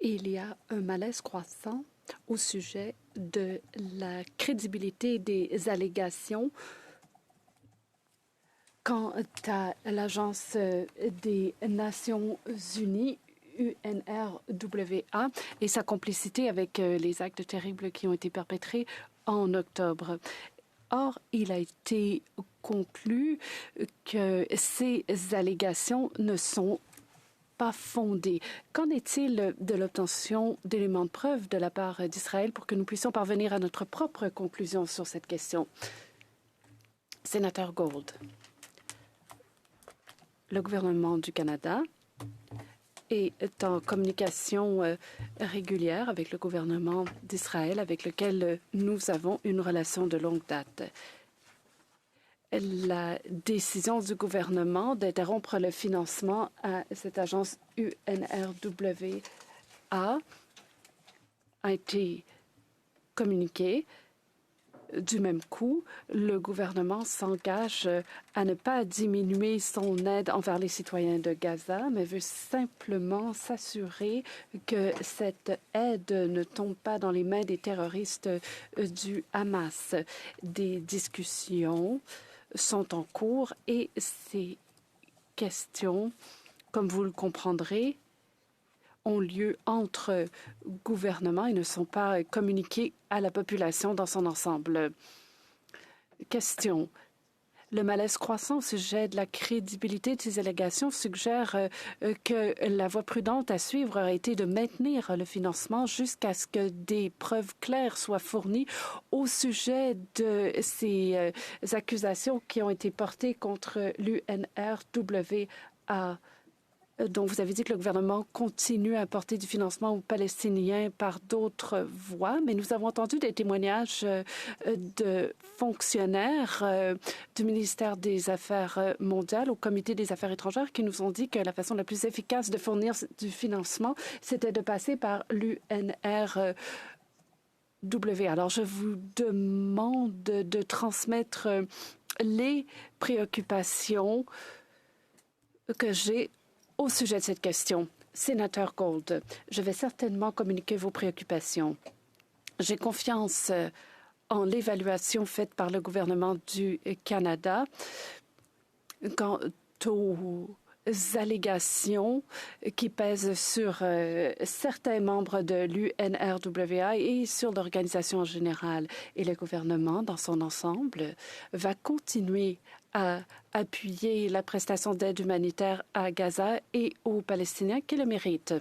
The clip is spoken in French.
Il y a un malaise croissant au sujet de la crédibilité des allégations quant à l'Agence des Nations Unies, UNRWA, et sa complicité avec les actes terribles qui ont été perpétrés en octobre. Or, il a été conclu que ces allégations ne sont pas fondées. Qu'en est-il de l'obtention d'éléments de preuve de la part d'Israël pour que nous puissions parvenir à notre propre conclusion sur cette question? Sénateur Gold. Le gouvernement du Canada est en communication régulière avec le gouvernement d'Israël, avec lequel nous avons une relation de longue date. La décision du gouvernement d'interrompre le financement à cette agence UNRWA a été communiquée. Du même coup, le gouvernement s'engage à ne pas diminuer son aide envers les citoyens de Gaza, mais veut simplement s'assurer que cette aide ne tombe pas dans les mains des terroristes du Hamas. Des discussions sont en cours et ces questions, comme vous le comprendrez, ont lieu entre gouvernements et ne sont pas communiquées à la population dans son ensemble. Question. Le malaise croissant au sujet de la crédibilité de ces allégations suggère que la voie prudente à suivre aurait été de maintenir le financement jusqu'à ce que des preuves claires soient fournies au sujet de ces accusations qui ont été portées contre l'UNRWA. Donc, vous avez dit que le gouvernement continue à apporter du financement aux Palestiniens par d'autres voies, mais nous avons entendu des témoignages de fonctionnaires du ministère des Affaires mondiales au Comité des Affaires étrangères qui nous ont dit que la façon la plus efficace de fournir du financement, c'était de passer par l'UNRWA. Alors, je vous demande de transmettre les préoccupations que j'ai au sujet de cette question. Sénateur Gold, je vais certainement communiquer vos préoccupations. J'ai confiance en l'évaluation faite par le gouvernement du Canada quant aux allégations qui pèsent sur certains membres de l'UNRWA et sur l'organisation en général. Et le gouvernement, dans son ensemble, va continuer à appuyer la prestation d'aide humanitaire à Gaza et aux Palestiniens qui le méritent.